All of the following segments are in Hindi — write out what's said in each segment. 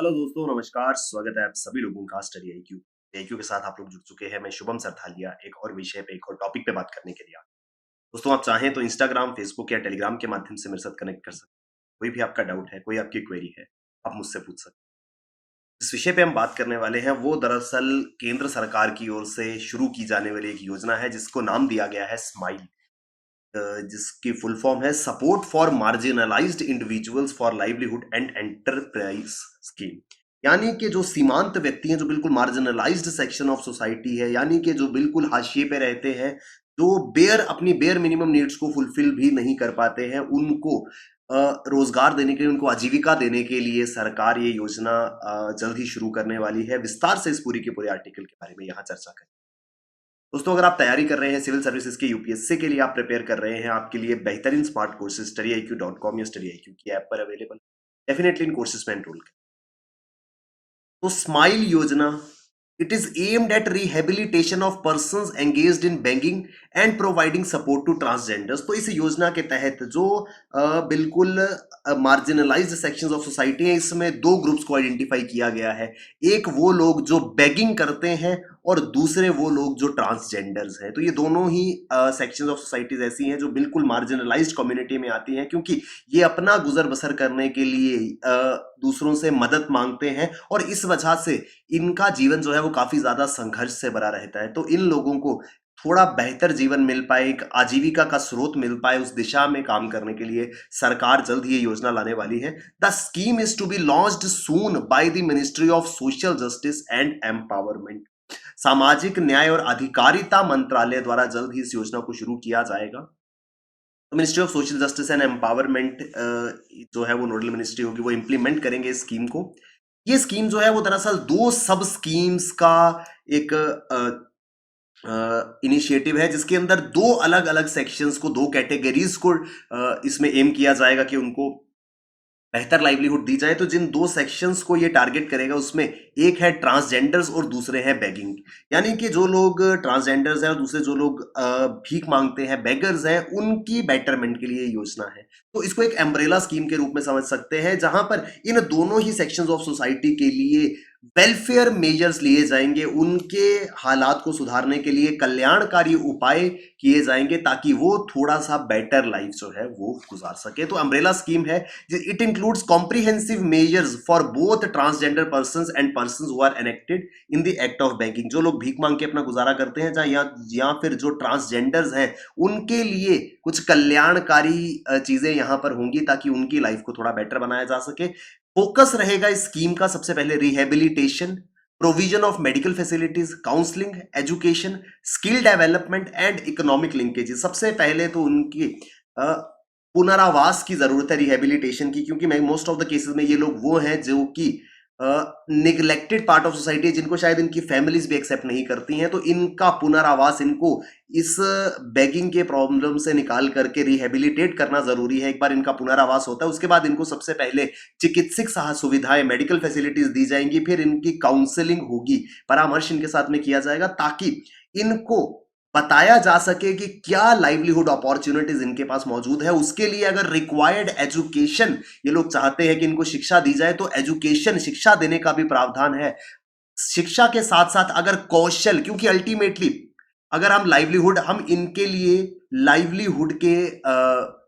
हेलो दोस्तों, नमस्कार। स्वागत है आप सभी लोगों का स्टडी आईक्यू के साथ आप लोग जुड़ चुके हैं। मैं शुभम सरथालिया एक और विषय पे, एक और टॉपिक पे बात करने के लिए दोस्तों, आप चाहें तो इंस्टाग्राम, फेसबुक या टेलीग्राम के माध्यम से मेरे साथ कनेक्ट कर सकते हैं। कोई भी आपका डाउट है, कोई आपकी क्वेरी है, आप मुझसे पूछ सकते हैं। इस विषय पे हम बात करने वाले हैं, वो दरअसल केंद्र सरकार की ओर से शुरू की जाने वाली एक योजना है जिसको नाम दिया गया है स्माइल, जिसकी फुल फॉर्म है support for marginalised individuals for livelihood and enterprise scheme. यानी कि जो सीमांत व्यक्ति हैं, जो बिल्कुल मार्जिनलाइज्ड सेक्शन ऑफ सोसाइटी है, यानी कि जो बिल्कुल हाशिए पे रहते हैं, जो अपनी बेयर मिनिमम नीड्स को फुलफिल भी नहीं कर पाते हैं, उनको रोजगार देने के लिए, उनको आजीविका देने के लिए सरकार ये योजना जल्द ही शुरू करने वाली है। विस्तार से इस पूरी के पूरे आर्टिकल के बारे में यहाँ चर्चा करें। दोस्तों, अगर आप तैयारी कर रहे हैं सिविल सर्विसेज के, यूपीएससी के लिए आप प्रिपेयर कर रहे हैं, आपके लिए बेहतरीन स्मार्ट कोर्सेज studyIQ.com या studyIQ की ऐप पर अवेलेबल। डेफिनेटली इन कोर्सेज में एनरोल करें। तो स्माइल योजना, it is aimed at rehabilitation of persons engaged in banking and providing support to transgenders. तो इस योजना के तहत जो बिल्कुल मार्जिनलाइज्ड सेक्शंस ऑफ सोसाइटी है, इसमें दो ग्रुप्स को आइडेंटिफाई किया गया है। एक वो लोग जो बेगिंग करते हैं और दूसरे वो लोग जो ट्रांसजेंडर्स हैं। तो ये दोनों ही सेक्शंस ऑफ सोसाइटीज ऐसी हैं जो बिल्कुल मार्जिनलाइज्ड कम्युनिटी में आती हैं, क्योंकि ये अपना गुजर बसर करने के लिए दूसरों से मदद मांगते हैं और इस वजह से इनका जीवन जो है वो काफी ज्यादा संघर्ष से भरा रहता है। तो इन लोगों को थोड़ा बेहतर जीवन मिल पाए, एक आजीविका का स्रोत मिल पाए, उस दिशा में काम करने के लिए सरकार जल्द ही ये योजना लाने वाली है। The scheme is to be launched soon by the ministry of social justice and empowerment. सामाजिक न्याय और अधिकारिता मंत्रालय द्वारा जल्द ही इस योजना को शुरू किया जाएगा। तो ministry of social justice and empowerment जो है वो नोडल मिनिस्ट्री होगी, वो इंप्लीमेंट करेंगे इस स्कीम को। ये स्कीम जो है वो दरअसल दो सब स्कीम्स का एक इनिशिएटिव है, जिसके अंदर दो अलग अलग सेक्शंस को, दो कैटेगरीज को इसमें एम किया जाएगा कि उनको बेहतर लाइवलीहुड दी जाए। तो जिन दो सेक्शंस को ये टारगेट करेगा, उसमें एक है ट्रांसजेंडर्स और दूसरे हैं बेगिंग। यानी कि जो लोग ट्रांसजेंडर्स हैं और दूसरे जो लोग भीख मांगते हैं, बेगर्स हैं, उनकी बेटरमेंट के लिए योजना है। तो इसको एक एम्ब्रेला स्कीम के रूप में समझ सकते हैं, जहां पर इन दोनों ही सेक्शंस ऑफ सोसाइटी के लिए वेलफेयर मेजर्स लिए जाएंगे, उनके हालात को सुधारने के लिए कल्याणकारी उपाय किए जाएंगे, ताकि वो थोड़ा सा बेटर लाइफ जो है वो गुजार सके। तो अम्ब्रेला स्कीम है। It includes comprehensive measures for both transgender persons and persons who are enacted in the act of banking. जो लोग भीख मांग के अपना गुजारा करते हैं, या फिर जो ट्रांसजेंडर्स हैं, उनके लिए कुछ कल्याणकारी चीजें यहां पर होंगी, ताकि उनकी लाइफ को थोड़ा बेटर बनाया जा सके। फोकस रहेगा इस स्कीम का सबसे पहले rehabilitation, provision of medical facilities, counselling, education, skill development and economic linkages. सबसे पहले तो उनकी पुनरावास की जरूरत है, रिहेबिलिटेशन की, क्योंकि मोस्ट ऑफ द केसेस में ये लोग वो हैं जो कि निगलेक्टेड पार्ट ऑफ सोसाइटी, जिनको शायद इनकी फैमिलीज भी एक्सेप्ट नहीं करती हैं। तो इनका पुनरावास, इनको इस बेगिंग के प्रॉब्लम से निकाल करके रिहेबिलिटेट करना जरूरी है। एक बार इनका पुनरावास होता है, उसके बाद इनको सबसे पहले चिकित्सक सुविधाएं, मेडिकल फैसिलिटीज दी जाएंगी, फिर इनकी काउंसलिंग होगी, परामर्श इनके साथ में किया जाएगा, ताकि इनको बताया जा सके कि क्या लाइवलीहुड अपॉर्चुनिटीज इनके पास मौजूद है। उसके लिए अगर रिक्वायर्ड एजुकेशन, ये लोग चाहते हैं कि इनको शिक्षा दी जाए, तो एजुकेशन, शिक्षा देने का भी प्रावधान है। शिक्षा के साथ साथ अगर कौशल, क्योंकि अल्टीमेटली अगर हम लाइवलीहुड, हम इनके लिए लाइवलीहुड के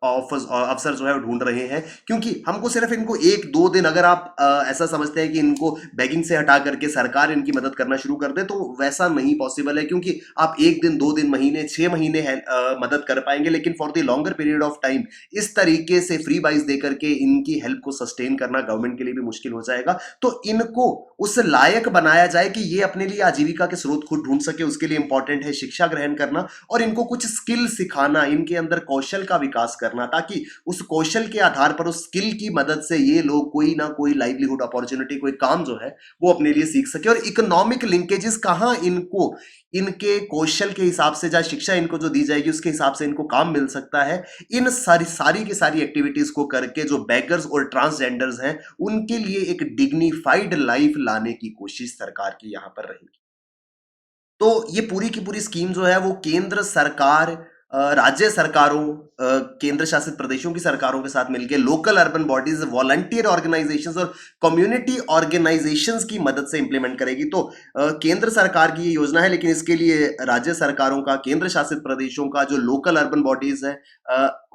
अवसर जो है ढूंढ रहे हैं, क्योंकि हमको सिर्फ इनको एक दो दिन, अगर आप ऐसा समझते हैं कि इनको बेगिंग से हटा करके सरकार इनकी मदद करना शुरू कर दे, तो वैसा नहीं पॉसिबल है। क्योंकि आप एक दिन, दो दिन, महीने, 6 महीने मदद कर पाएंगे, लेकिन for the longer period of time इस तरीके से फ्री बाइज दे करके इनकी हेल्प को सस्टेन करना गवर्नमेंट के लिए भी मुश्किल हो जाएगा। तो इनको उस लायक बनाया जाए कि ये अपने लिए आजीविका के स्रोत खुद ढूंढ सके। उसके लिए इंपॉर्टेंट है शिक्षा ग्रहण करना और इनको कुछ स्किल सिखाना, इनके अंदर कौशल का विकास करना, ताकि उस कौशल के आधार पर, उस स्किल की मदद से ये लोग कोई ना कोई लाइवलीहुड अपॉर्चुनिटी, कोई काम जो है वो अपने लिए सीख सके। और इकोनॉमिक लिंकेजेस, कहां इनको इनके कौशल के हिसाब से, जहां शिक्षा इनको जो दी जाएगी उसके हिसाब से इनको काम मिल सकता है। इन सारी की सारी एक्टिविटीज को करके जो बेगर्स और ट्रांसजेंडर्स हैं, उनके लिए एक डिग्निफाइड लाइफ लाने की कोशिश सरकार की यहां पर रहेगी। तो ये पूरी की पूरी स्कीम जो है वो केंद्र सरकार राज्य सरकारों, केंद्र शासित प्रदेशों की सरकारों के साथ मिलकर local urban bodies, volunteer organisations और कम्युनिटी ऑर्गेनाइजेशंस की मदद से इंप्लीमेंट करेगी। तो केंद्र सरकार की ये योजना है, लेकिन इसके लिए राज्य सरकारों का, केंद्र शासित प्रदेशों का, जो लोकल अर्बन बॉडीज है,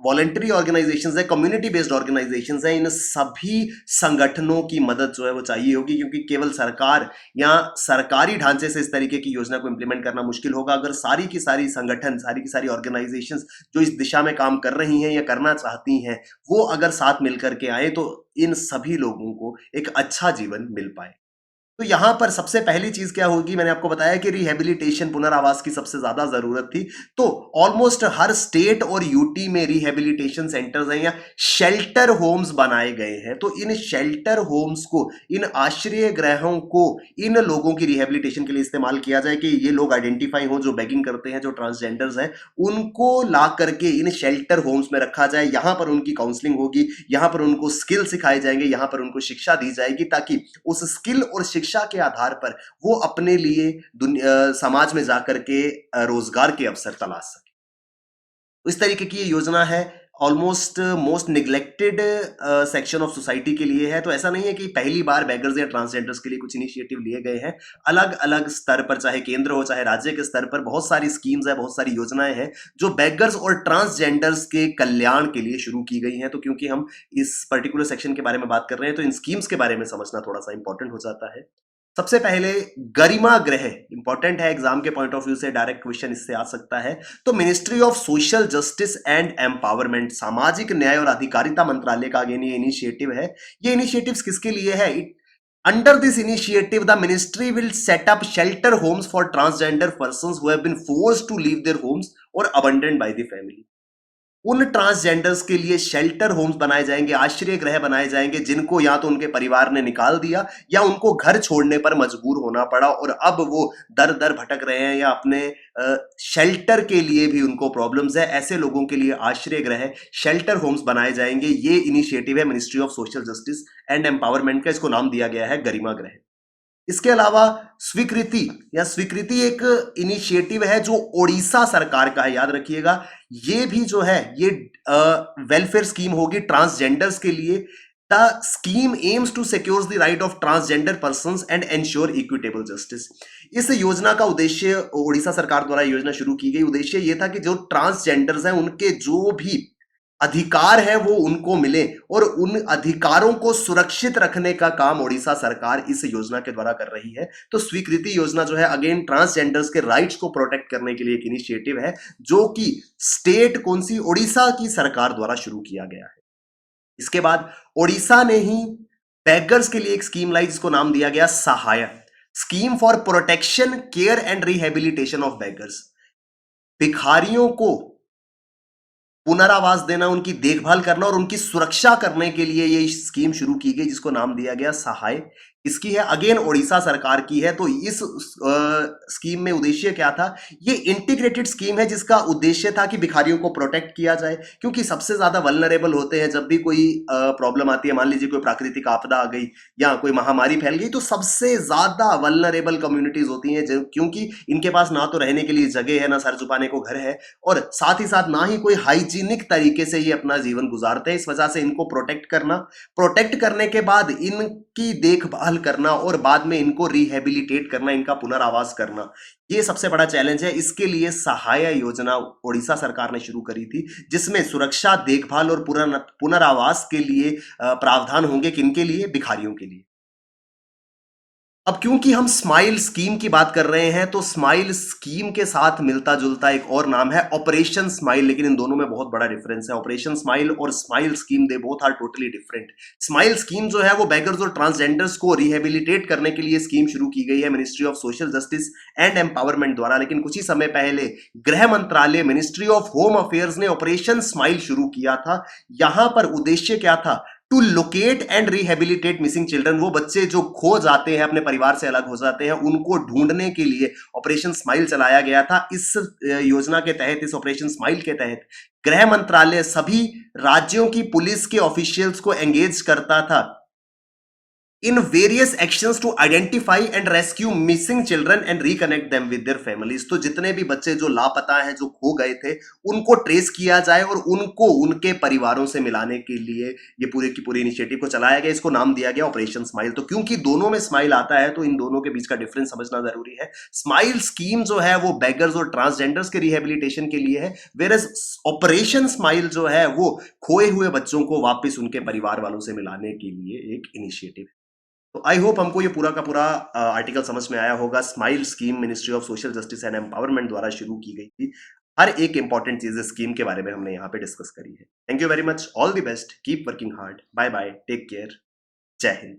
वॉलंटरी ऑर्गेनाइजेशंस है, कम्युनिटी बेस्ड ऑर्गेनाइजेशंस है, इन सभी संगठनों की मदद जो है वो चाहिए होगी, क्योंकि केवल सरकार या सरकारी ढांचे से इस तरीके की योजना को इंप्लीमेंट करना मुश्किल होगा। अगर सारी की सारी संगठन, सारी की सारी ऑर्गेनाइजेशंस जो इस दिशा में काम कर रही हैं या करना चाहती हैं, वो अगर साथ मिलकर के आए तो इन सभी लोगों को एक अच्छा जीवन मिल पाए। तो यहां पर सबसे पहली चीज क्या होगी, मैंने आपको बताया कि रिहेबिलिटेशन, पुनर्वास की सबसे ज्यादा जरूरत थी। तो ऑलमोस्ट हर स्टेट और यूटी में रिहेबिलिटेशन सेंटर्स हैं या शेल्टर होम्स बनाए गए हैं। तो इन शेल्टर होम्स को, इन आश्रय गृहों को इन लोगों की रिहेबिलिटेशन के लिए इस्तेमाल किया जाए कि ये लोग आइडेंटिफाई हो जो बेगिंग करते हैं, जो ट्रांसजेंडर्स हैं, उनको ला करके इन शेल्टर होम्स में रखा जाए। यहां पर उनकी काउंसलिंग होगी, यहां पर उनको स्किल सिखाए जाएंगे, यहां पर उनको शिक्षा दी जाएगी, ताकि उस स्किल और शिक्षा के आधार पर वो अपने लिए समाज में जाकर के रोजगार के अवसर तलाश सके। इस तरीके की ये योजना है, almost most neglected section of society के लिए है। तो ऐसा नहीं है कि पहली बार बेगर्स या ट्रांसजेंडर्स के लिए कुछ इनिशिएटिव लिए गए हैं। अलग अलग स्तर पर, चाहे केंद्र हो चाहे राज्य के स्तर पर, बहुत सारी स्कीम्स है, बहुत सारी योजनाएं हैं जो बेगर्स और ट्रांसजेंडर्स के कल्याण के लिए शुरू की गई हैं। तो क्योंकि हम इस पर्टिकुलर सेक्शन के बारे में बात कर रहे हैं, तो इन स्कीम्स के बारे में समझना थोड़ा सा इंपॉर्टेंट हो जाता है। सबसे पहले गरिमा गृह इंपॉर्टेंट है, एग्जाम के पॉइंट ऑफ व्यू से डायरेक्ट क्वेश्चन इससे आ सकता है। तो ministry of social justice and empowerment, सामाजिक न्याय और अधिकारिता मंत्रालय का अगेन ये इनिशिएटिव है। ये इनिशिएटिव्स किसके लिए है? Under this initiative the ministry will set up shelter homes for transgender persons who have been forced to leave their homes और अबंडन्ड बाय द फैमिली। उन ट्रांसजेंडर्स के लिए शेल्टर होम्स बनाए जाएंगे, आश्रय गृह बनाए जाएंगे, जिनको या तो उनके परिवार ने निकाल दिया या उनको घर छोड़ने पर मजबूर होना पड़ा और अब वो दर दर भटक रहे हैं या अपने शेल्टर के लिए भी उनको प्रॉब्लम्स है। ऐसे लोगों के लिए आश्रय गृह, शेल्टर होम्स बनाए जाएंगे। ये इनिशिएटिव है ministry of social justice and empowerment का, इसको नाम दिया गया है गरिमा गृह। इसके अलावा स्वीकृति एक इनिशिएटिव है जो ओडिशा सरकार का है, याद रखिएगा। ये भी जो है ये वेलफेयर स्कीम होगी ट्रांसजेंडर्स के लिए। The scheme aims to secure the right of transgender persons and ensure equitable justice. इस योजना का उद्देश्य, ओडिशा सरकार द्वारा योजना शुरू की गई, उद्देश्य ये था कि जो ट्रांसजेंडर्स हैं उनके जो भी अधिकार है वो उनको मिले और उन अधिकारों को सुरक्षित रखने का काम ओडिशा सरकार इस योजना के द्वारा कर रही है। तो स्वीकृति योजना जो है अगेन ट्रांसजेंडर्स के राइट्स को प्रोटेक्ट करने के लिए एक इनिशिएटिव है, जो कि स्टेट कौन सी, ओडिशा की सरकार द्वारा शुरू किया गया है। इसके बाद ओडिशा ने ही बेगर्स के लिए एक स्कीम लाई जिसको नाम दिया गया Sahay, scheme for protection, care and rehabilitation of beggars. भिखारियों को पुनरावास देना, उनकी देखभाल करना और उनकी सुरक्षा करने के लिए ये स्कीम शुरू की गई जिसको नाम दिया गया सहाय। इसकी है अगेन ओडिशा सरकार की है। तो इस स्कीम में उद्देश्य क्या था? ये इंटीग्रेटेड स्कीम है जिसका उद्देश्य था कि भिखारियों को प्रोटेक्ट किया जाए, क्योंकि सबसे ज्यादा वल्नरेबल होते हैं जब भी कोई प्रॉब्लम आती है। मान लीजिए कोई प्राकृतिक आपदा आ गई या कोई महामारी फैल गई, तो सबसे ज्यादा वल्नरेबल कम्युनिटीज होती हैं, क्योंकि इनके पास ना तो रहने के लिए जगह है, ना सर छुपाने को घर है, और साथ ही साथ ना ही कोई हाइजीनिक तरीके से ये अपना जीवन गुजारते हैं। इस वजह से इनको प्रोटेक्ट करने के बाद इनकी देखभाल करना और बाद में इनको रिहेबिलिटेट करना, इनका पुनरावास करना, ये सबसे बड़ा चैलेंज है। इसके लिए सहाय योजना ओडिशा सरकार ने शुरू करी थी, जिसमें सुरक्षा, देखभाल और पुनरावास के लिए प्रावधान होंगे। किनके लिए? भिखारियों के लिए। अब क्योंकि हम स्माइल स्कीम की बात कर रहे हैं, तो स्माइल स्कीम के साथ मिलता जुलता एक और नाम है ऑपरेशन स्माइल, लेकिन इन दोनों में बहुत बड़ा डिफरेंस है। ऑपरेशन स्माइल और smile scheme, they both are totally different. Smile scheme जो है वो बेगर्स और ट्रांसजेंडर्स को रिहेबिलिटेट करने के लिए स्कीम शुरू की गई है ministry of social justice and empowerment द्वारा, लेकिन कुछ ही समय पहले गृह मंत्रालय, मिनिस्ट्री ऑफ होम अफेयर्स ने ऑपरेशन स्माइल शुरू किया था। यहां पर उद्देश्य क्या था? To locate and rehabilitate missing children. वो बच्चे जो खो जाते हैं, अपने परिवार से अलग हो जाते हैं, उनको ढूंढने के लिए ऑपरेशन स्माइल चलाया गया था। इस योजना के तहत, इस ऑपरेशन स्माइल के तहत गृह मंत्रालय सभी राज्यों की पुलिस के ऑफिशियल्स को एंगेज करता था in various actions to identify and rescue missing children and reconnect them with their families। तो जितने भी बच्चे जो लापता हैं, जो खो गए थे, उनको ट्रेस किया जाए और उनको उनके परिवारों से मिलाने के लिए ये पूरे की पूरी इनिशिएटिव को चलाया गया। इसको नाम दिया गया ऑपरेशन स्माइल। तो क्योंकि दोनों में स्माइल आता है, तो इन दोनों के बीच का डिफरेंस समझना जरूरी है। स्माइल स्कीम जो है वो बेगर्स और ट्रांसजेंडर्स के रिहेबिलिटेशन के लिए है, वेरस ऑपरेशन स्माइल जो है वो खोए हुए बच्चों को वापस उनके परिवार वालों से मिलाने के लिए एक इनिशिएटिव। तो आई होप हमको ये पूरा का पूरा आर्टिकल समझ में आया होगा। Smile scheme ministry of social justice and empowerment द्वारा शुरू की गई थी। हर एक इंपॉर्टेंट चीज इस स्कीम के बारे में हमने यहाँ पे डिस्कस करी है। Thank you very much, all the best, keep working hard, bye bye, take care, जय हिंद।